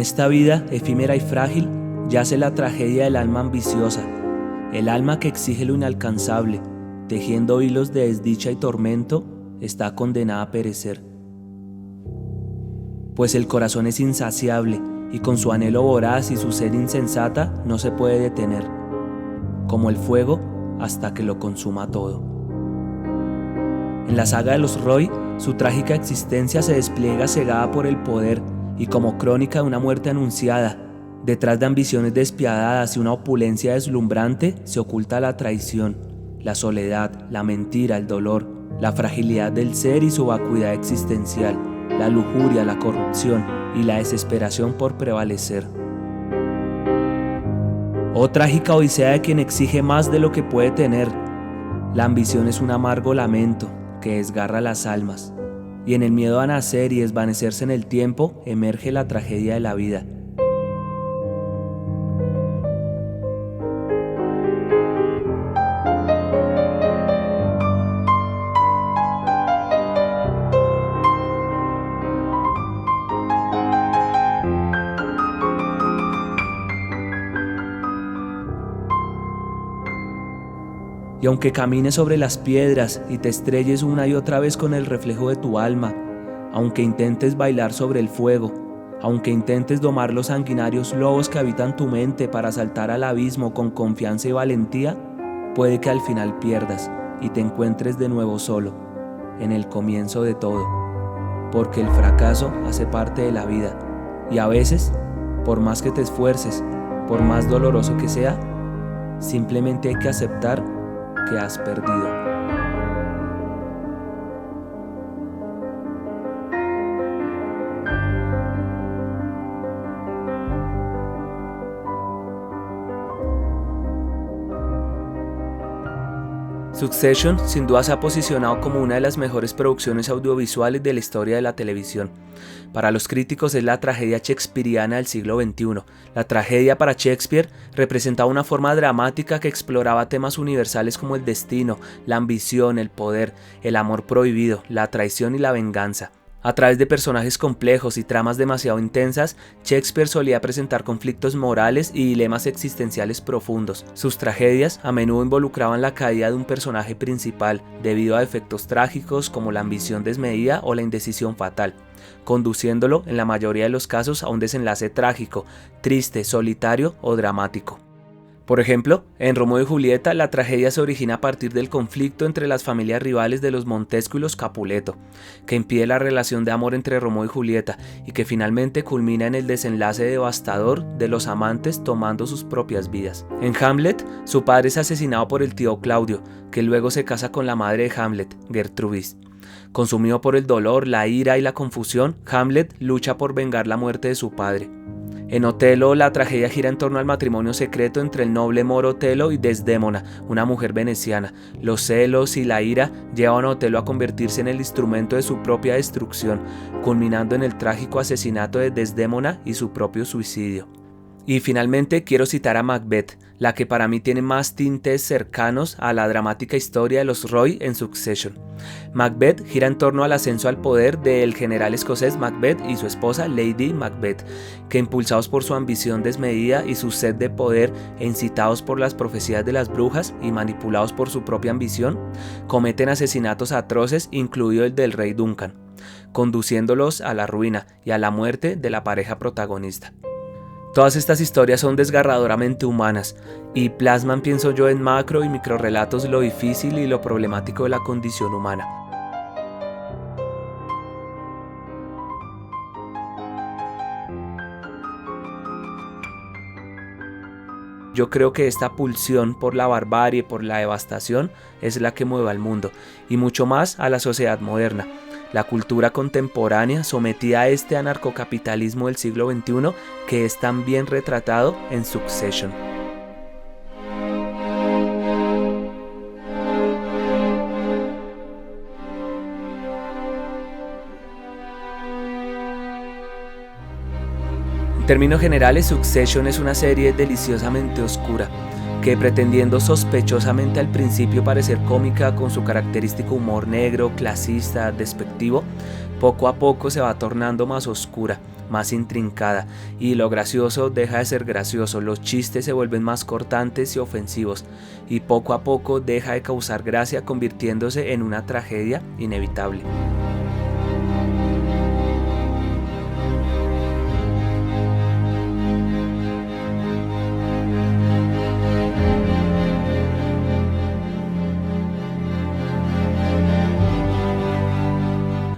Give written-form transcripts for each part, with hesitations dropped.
esta vida efímera y frágil yace la tragedia del alma ambiciosa, el alma que exige lo inalcanzable, tejiendo hilos de desdicha y tormento, está condenada a perecer. Pues el corazón es insaciable y con su anhelo voraz y su sed insensata no se puede detener, como el fuego hasta que lo consuma todo. En la saga de los Roy, su trágica existencia se despliega cegada por el poder y como crónica de una muerte anunciada. Detrás de ambiciones despiadadas y una opulencia deslumbrante se oculta la traición, la soledad, la mentira, el dolor, la fragilidad del ser y su vacuidad existencial, la lujuria, la corrupción y la desesperación por prevalecer. Oh trágica odisea de quien exige más de lo que puede tener. La ambición es un amargo lamento que desgarra las almas, y en el miedo a nacer y desvanecerse en el tiempo emerge la tragedia de la vida. Y aunque camines sobre las piedras y te estrelles una y otra vez con el reflejo de tu alma, aunque intentes bailar sobre el fuego, aunque intentes domar los sanguinarios lobos que habitan tu mente para saltar al abismo con confianza y valentía, puede que al final pierdas y te encuentres de nuevo solo, en el comienzo de todo, porque el fracaso hace parte de la vida, y a veces, por más que te esfuerces, por más doloroso que sea, simplemente hay que aceptar que has perdido. Succession sin duda se ha posicionado como una de las mejores producciones audiovisuales de la historia de la televisión. Para los críticos es la tragedia shakespeariana del siglo XXI. La tragedia para Shakespeare representaba una forma dramática que exploraba temas universales como el destino, la ambición, el poder, el amor prohibido, la traición y la venganza. A través de personajes complejos y tramas demasiado intensas, Shakespeare solía presentar conflictos morales y dilemas existenciales profundos. Sus tragedias a menudo involucraban la caída de un personaje principal debido a efectos trágicos como la ambición desmedida o la indecisión fatal, conduciéndolo en la mayoría de los casos a un desenlace trágico, triste, solitario o dramático. Por ejemplo, en Romeo y Julieta la tragedia se origina a partir del conflicto entre las familias rivales de los Montesco y los Capuleto, que impide la relación de amor entre Romeo y Julieta y que finalmente culmina en el desenlace devastador de los amantes tomando sus propias vidas. En Hamlet, su padre es asesinado por el tío Claudio, que luego se casa con la madre de Hamlet, Gertrudis. Consumido por el dolor, la ira y la confusión, Hamlet lucha por vengar la muerte de su padre. En Otelo, la tragedia gira en torno al matrimonio secreto entre el noble moro Otelo y Desdémona, una mujer veneciana. Los celos y la ira llevan a Otelo a convertirse en el instrumento de su propia destrucción, culminando en el trágico asesinato de Desdémona y su propio suicidio. Y finalmente quiero citar a Macbeth, la que para mí tiene más tintes cercanos a la dramática historia de los Roy en Succession. Macbeth gira en torno al ascenso al poder del general escocés Macbeth y su esposa Lady Macbeth, que impulsados por su ambición desmedida y su sed de poder e incitados por las profecías de las brujas y manipulados por su propia ambición, cometen asesinatos atroces, incluido el del rey Duncan, conduciéndolos a la ruina y a la muerte de la pareja protagonista. Todas estas historias son desgarradoramente humanas y plasman, pienso yo, en macro y microrelatos lo difícil y lo problemático de la condición humana. Yo creo que esta pulsión por la barbarie, por la devastación, es la que mueve al mundo y mucho más a la sociedad moderna. La cultura contemporánea sometida a este anarcocapitalismo del siglo XXI que es tan bien retratado en Succession. En términos generales, Succession es una serie deliciosamente oscura, que pretendiendo sospechosamente al principio parecer cómica con su característico humor negro, clasista, despectivo, poco a poco se va tornando más oscura, más intrincada, y lo gracioso deja de ser gracioso, los chistes se vuelven más cortantes y ofensivos, y poco a poco deja de causar gracia, convirtiéndose en una tragedia inevitable.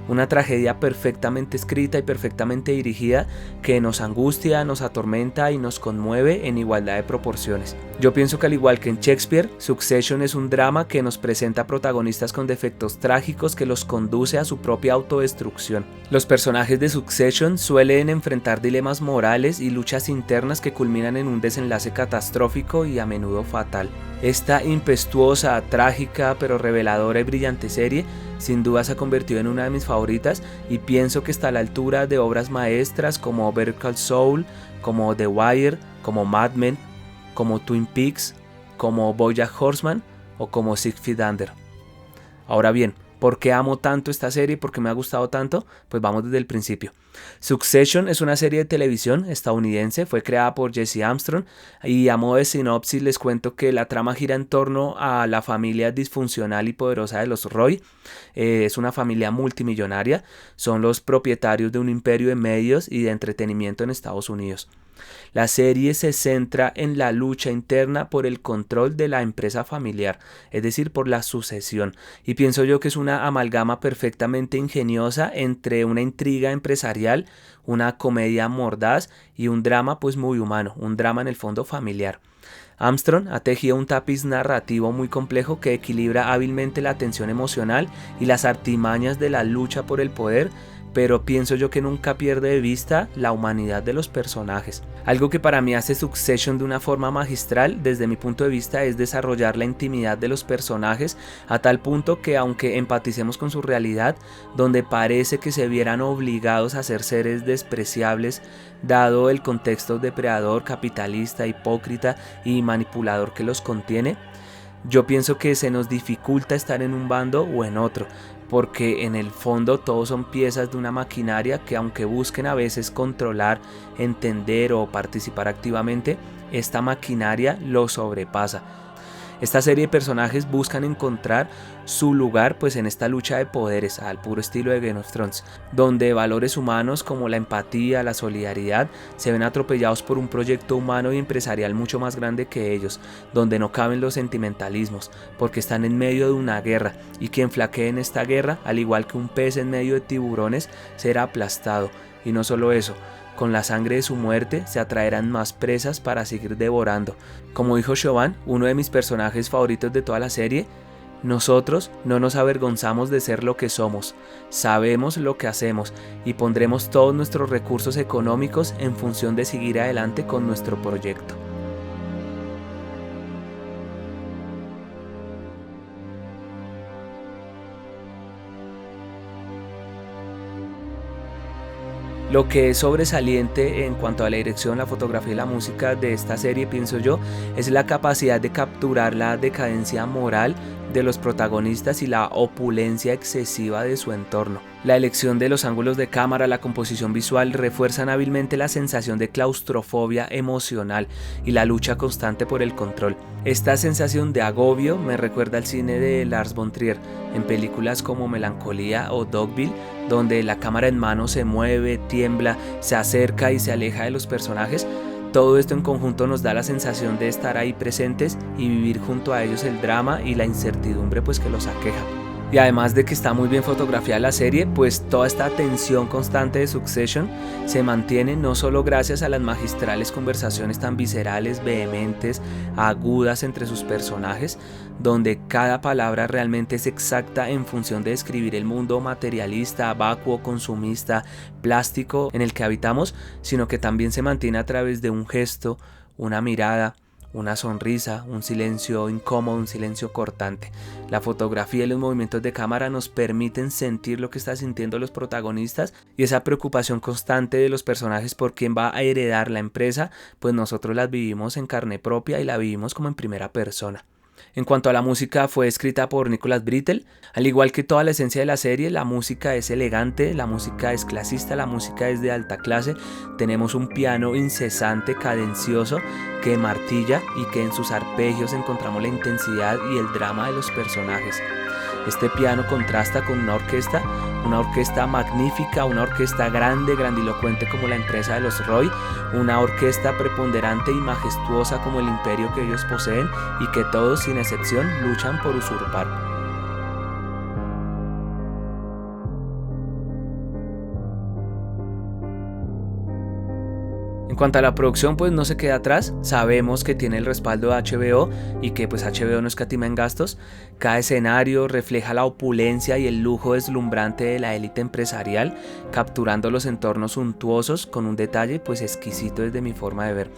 Una tragedia perfectamente escrita y perfectamente dirigida que nos angustia, nos atormenta y nos conmueve en igualdad de proporciones. Yo pienso que al igual que en Shakespeare, Succession es un drama que nos presenta protagonistas con defectos trágicos que los conduce a su propia autodestrucción. Los personajes de Succession suelen enfrentar dilemas morales y luchas internas que culminan en un desenlace catastrófico y a menudo fatal. Esta impetuosa, trágica, pero reveladora y brillante serie sin duda se ha convertido en una de mis favoritas y pienso que está a la altura de obras maestras como Better Call Saul, como The Wire, como Mad Men, como Twin Peaks, como BoJack Horseman o como Six Feet Under. Ahora bien, ¿por qué amo tanto esta serie? ¿Por qué me ha gustado tanto? Pues vamos desde el principio. Succession es una serie de televisión estadounidense, fue creada por Jesse Armstrong y a modo de sinopsis les cuento que la trama gira en torno a la familia disfuncional y poderosa de los Roy. Es una familia multimillonaria, son los propietarios de un imperio de medios y de entretenimiento en Estados Unidos. La serie se centra en la lucha interna por el control de la empresa familiar, es decir, por la sucesión, y pienso yo que es una amalgama perfectamente ingeniosa entre una intriga empresarial, una comedia mordaz y un drama pues muy humano, un drama en el fondo familiar. Armstrong ha tejido un tapiz narrativo muy complejo que equilibra hábilmente la tensión emocional y las artimañas de la lucha por el poder, pero pienso yo que nunca pierde de vista la humanidad de los personajes. Algo que para mí hace Succession de una forma magistral desde mi punto de vista es desarrollar la intimidad de los personajes a tal punto que aunque empaticemos con su realidad, donde parece que se vieran obligados a ser seres despreciables dado el contexto depredador, capitalista, hipócrita y manipulador que los contiene, yo pienso que se nos dificulta estar en un bando o en otro, porque en el fondo todos son piezas de una maquinaria que aunque busquen a veces controlar, entender o participar activamente, esta maquinaria lo sobrepasa. Esta serie de personajes buscan encontrar su lugar pues en esta lucha de poderes al puro estilo de Game of Thrones, donde valores humanos como la empatía, la solidaridad se ven atropellados por un proyecto humano y empresarial mucho más grande que ellos, donde no caben los sentimentalismos porque están en medio de una guerra y quien flaquee en esta guerra, al igual que un pez en medio de tiburones, será aplastado. Y no solo eso, con la sangre de su muerte se atraerán más presas para seguir devorando. Como dijo Chauvin, uno de mis personajes favoritos de toda la serie, nosotros no nos avergonzamos de ser lo que somos, sabemos lo que hacemos y pondremos todos nuestros recursos económicos en función de seguir adelante con nuestro proyecto. Lo que es sobresaliente en cuanto a la dirección, la fotografía y la música de esta serie, pienso yo, es la capacidad de capturar la decadencia moral de los protagonistas y la opulencia excesiva de su entorno. La elección de los ángulos de cámara, la composición visual refuerzan hábilmente la sensación de claustrofobia emocional y la lucha constante por el control. Esta sensación de agobio me recuerda al cine de Lars von Trier, en películas como Melancolía o Dogville, donde la cámara en mano se mueve, tiembla, se acerca y se aleja de los personajes. Todo esto en conjunto nos da la sensación de estar ahí presentes y vivir junto a ellos el drama y la incertidumbre pues que los aqueja. Y además de que está muy bien fotografiada la serie, pues toda esta tensión constante de Succession se mantiene no solo gracias a las magistrales conversaciones tan viscerales, vehementes, agudas entre sus personajes, donde cada palabra realmente es exacta en función de describir el mundo materialista, vacuo, consumista, plástico en el que habitamos, sino que también se mantiene a través de un gesto, una mirada, una sonrisa, un silencio incómodo, un silencio cortante. La fotografía y los movimientos de cámara nos permiten sentir lo que están sintiendo los protagonistas y esa preocupación constante de los personajes por quién va a heredar la empresa, pues nosotros las vivimos en carne propia y la vivimos como en primera persona. En cuanto a la música, fue escrita por Nicholas Britell. Al igual que toda la esencia de la serie, la música es elegante, la música es clasista, la música es de alta clase. Tenemos un piano incesante, cadencioso, que martilla y que en sus arpegios encontramos la intensidad y el drama de los personajes. Este piano contrasta con una orquesta magnífica, una orquesta grande, grandilocuente como la empresa de los Roy, una orquesta preponderante y majestuosa como el imperio que ellos poseen y que todos, sin excepción, luchan por usurpar. En cuanto a la producción, pues no se queda atrás. Sabemos que tiene el respaldo de HBO y que pues HBO no escatima en gastos. Cada escenario refleja la opulencia y el lujo deslumbrante de la élite empresarial, capturando los entornos suntuosos con un detalle pues exquisito desde mi forma de ver.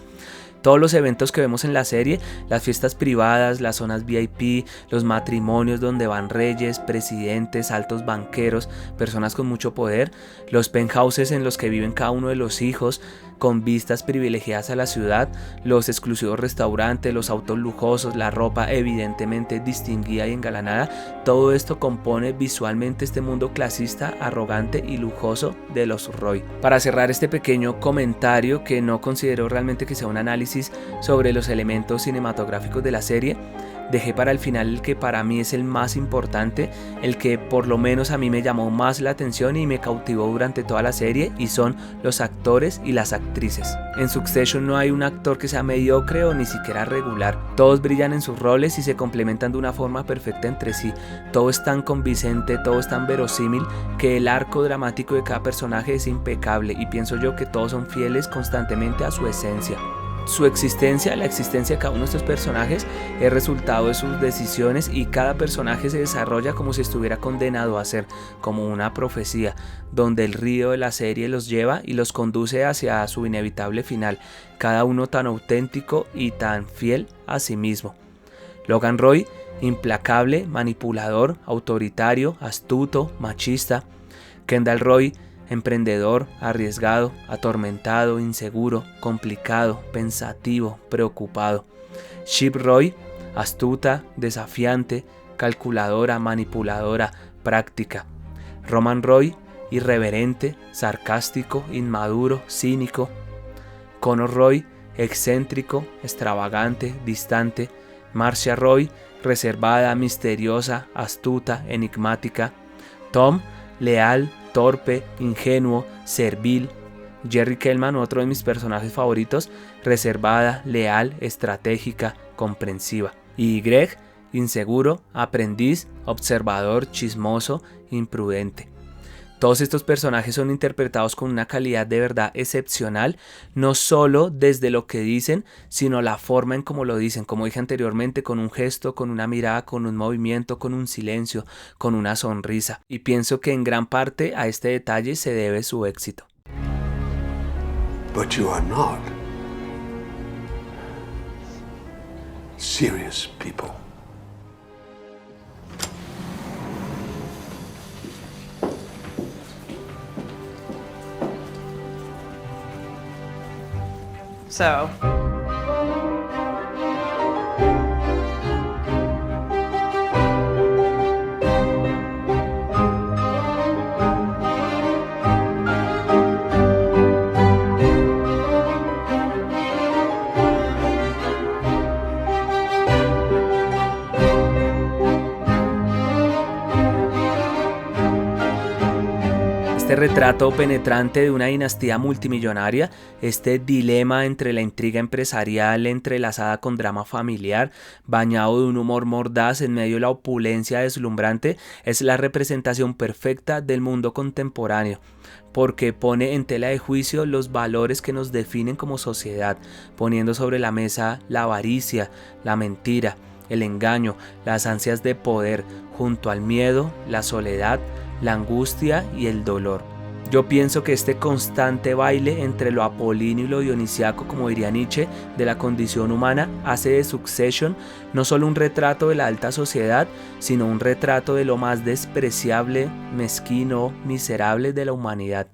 Todos los eventos que vemos en la serie, las fiestas privadas, las zonas VIP, los matrimonios donde van reyes, presidentes, altos banqueros, personas con mucho poder, los penthouses en los que viven cada uno de los hijos, con vistas privilegiadas a la ciudad, los exclusivos restaurantes, los autos lujosos, la ropa evidentemente distinguida y engalanada, todo esto compone visualmente este mundo clasista, arrogante y lujoso de los Roy. Para cerrar este pequeño comentario, que no considero realmente que sea un análisis sobre los elementos cinematográficos de la serie, dejé para el final el que para mí es el más importante, el que por lo menos a mí me llamó más la atención y me cautivó durante toda la serie, y son los actores y las actrices. En Succession no hay un actor que sea mediocre o ni siquiera regular, todos brillan en sus roles y se complementan de una forma perfecta entre sí. Todo es tan convincente, todo es tan verosímil que el arco dramático de cada personaje es impecable, y pienso yo que todos son fieles constantemente a su esencia. Su existencia, la existencia de cada uno de estos personajes, es resultado de sus decisiones, y cada personaje se desarrolla como si estuviera condenado a ser, como una profecía, donde el río de la serie los lleva y los conduce hacia su inevitable final, cada uno tan auténtico y tan fiel a sí mismo. Logan Roy, implacable, manipulador, autoritario, astuto, machista. Kendall Roy, emprendedor, arriesgado, atormentado, inseguro, complicado, pensativo, preocupado. Shiv Roy, astuta, desafiante, calculadora, manipuladora, práctica. Roman Roy, irreverente, sarcástico, inmaduro, cínico. Connor Roy, excéntrico, extravagante, distante. Marcia Roy, reservada, misteriosa, astuta, enigmática. Tom, leal, torpe, ingenuo, servil. Jerry Kellman, otro de mis personajes favoritos, reservada, leal, estratégica, comprensiva. Y Greg, inseguro, aprendiz, observador, chismoso, imprudente. Todos estos personajes son interpretados con una calidad de verdad excepcional, no solo desde lo que dicen, sino la forma en cómo lo dicen, como dije anteriormente, con un gesto, con una mirada, con un movimiento, con un silencio, con una sonrisa. Y pienso que en gran parte a este detalle se debe su éxito. But you are not serious people. So. Este retrato penetrante de una dinastía multimillonaria, este dilema entre la intriga empresarial entrelazada con drama familiar, bañado de un humor mordaz en medio de la opulencia deslumbrante, es la representación perfecta del mundo contemporáneo, porque pone en tela de juicio los valores que nos definen como sociedad, poniendo sobre la mesa la avaricia, la mentira, el engaño, las ansias de poder, junto al miedo, la soledad, la angustia y el dolor. Yo pienso que este constante baile entre lo apolíneo y lo dionisiaco, como diría Nietzsche, de la condición humana, hace de Succession no solo un retrato de la alta sociedad, sino un retrato de lo más despreciable, mezquino, miserable de la humanidad.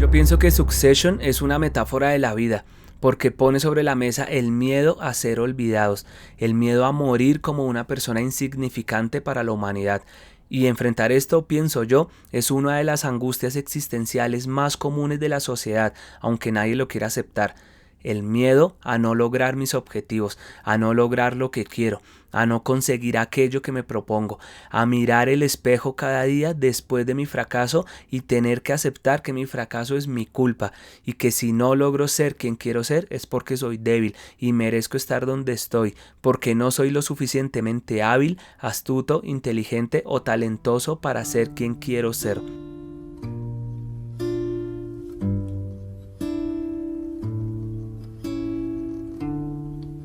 Yo pienso que Succession es una metáfora de la vida, porque pone sobre la mesa el miedo a ser olvidados, el miedo a morir como una persona insignificante para la humanidad. Y enfrentar esto, pienso yo, es una de las angustias existenciales más comunes de la sociedad, aunque nadie lo quiera aceptar. El miedo a no lograr mis objetivos, a no lograr lo que quiero, a no conseguir aquello que me propongo, a mirar el espejo cada día después de mi fracaso y tener que aceptar que mi fracaso es mi culpa y que si no logro ser quien quiero ser es porque soy débil y merezco estar donde estoy, porque no soy lo suficientemente hábil, astuto, inteligente o talentoso para ser quien quiero ser.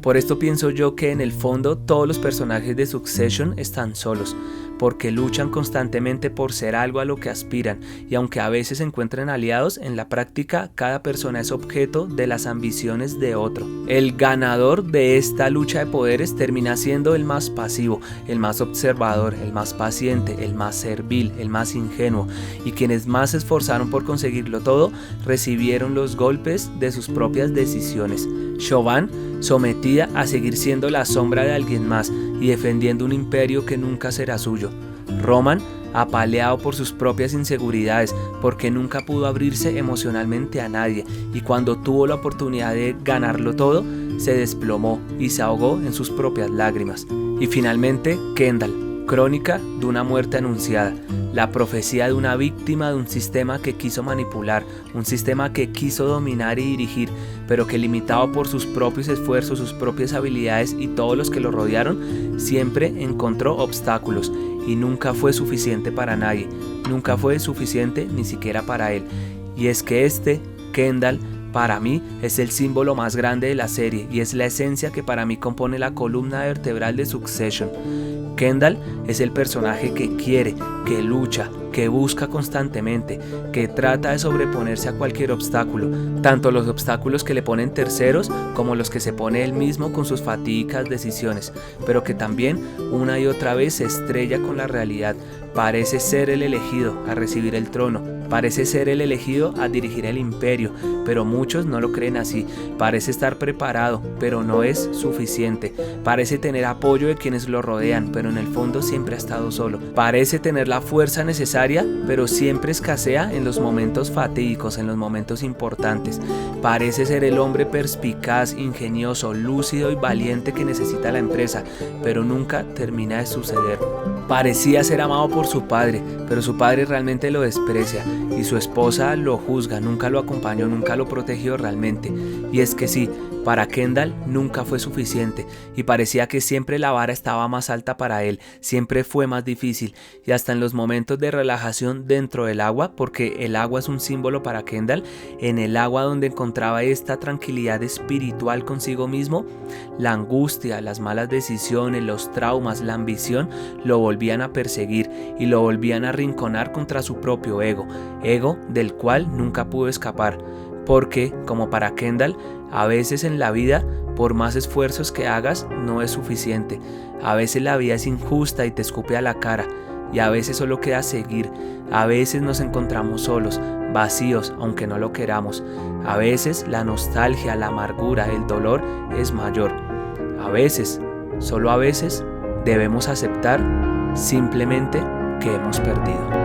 Por esto pienso yo que en el fondo todos los personajes de Succession están solos, porque luchan constantemente por ser algo a lo que aspiran, y aunque a veces se encuentren aliados, en la práctica cada persona es objeto de las ambiciones de otro. El ganador de esta lucha de poderes termina siendo el más pasivo, el más observador, el más paciente, el más servil, el más ingenuo, y quienes más se esforzaron por conseguirlo todo, recibieron los golpes de sus propias decisiones. Siobhan, sometida a seguir siendo la sombra de alguien más y defendiendo un imperio que nunca será suyo. Roman, apaleado por sus propias inseguridades, porque nunca pudo abrirse emocionalmente a nadie, y cuando tuvo la oportunidad de ganarlo todo, se desplomó y se ahogó en sus propias lágrimas. Y finalmente, Kendall, crónica de una muerte anunciada, la profecía de una víctima de un sistema que quiso manipular, un sistema que quiso dominar y dirigir, pero que limitado por sus propios esfuerzos, sus propias habilidades y todos los que lo rodearon, siempre encontró obstáculos y nunca fue suficiente para nadie, nunca fue suficiente ni siquiera para él. Y es que Kendall, para mí es el símbolo más grande de la serie y es la esencia que para mí compone la columna vertebral de Succession. Kendall es el personaje que quiere, que lucha, que busca constantemente, que trata de sobreponerse a cualquier obstáculo, tanto los obstáculos que le ponen terceros como los que se pone él mismo con sus fatídicas decisiones, pero que también una y otra vez se estrella con la realidad. Parece ser el elegido a recibir el trono, parece ser el elegido a dirigir el imperio, pero muchos no lo creen así. Parece estar preparado, pero no es suficiente. Parece tener apoyo de quienes lo rodean, pero en el fondo siempre ha estado solo. Parece tener la fuerza necesaria, pero siempre escasea en los momentos fatídicos, en los momentos importantes. Parece ser el hombre perspicaz, ingenioso, lúcido y valiente que necesita la empresa, pero nunca termina de suceder. Parecía ser amado por su padre, pero su padre realmente lo desprecia y su esposa lo juzga, nunca lo acompañó, nunca lo protegió realmente. Y es que sí, para Kendall nunca fue suficiente y parecía que siempre la vara estaba más alta para él, siempre fue más difícil y hasta en los momentos de relajación dentro del agua, porque el agua es un símbolo para Kendall, en el agua donde encontraba esta tranquilidad espiritual consigo mismo, la angustia, las malas decisiones, los traumas, la ambición lo volvían a perseguir y lo volvían a arrinconar contra su propio ego del cual nunca pudo escapar. Porque, como para Kendall, a veces en la vida, por más esfuerzos que hagas, no es suficiente. A veces la vida es injusta y te escupe a la cara, y a veces solo queda seguir. A veces nos encontramos solos, vacíos, aunque no lo queramos. A veces la nostalgia, la amargura, el dolor es mayor. A veces, solo a veces, debemos aceptar simplemente que hemos perdido.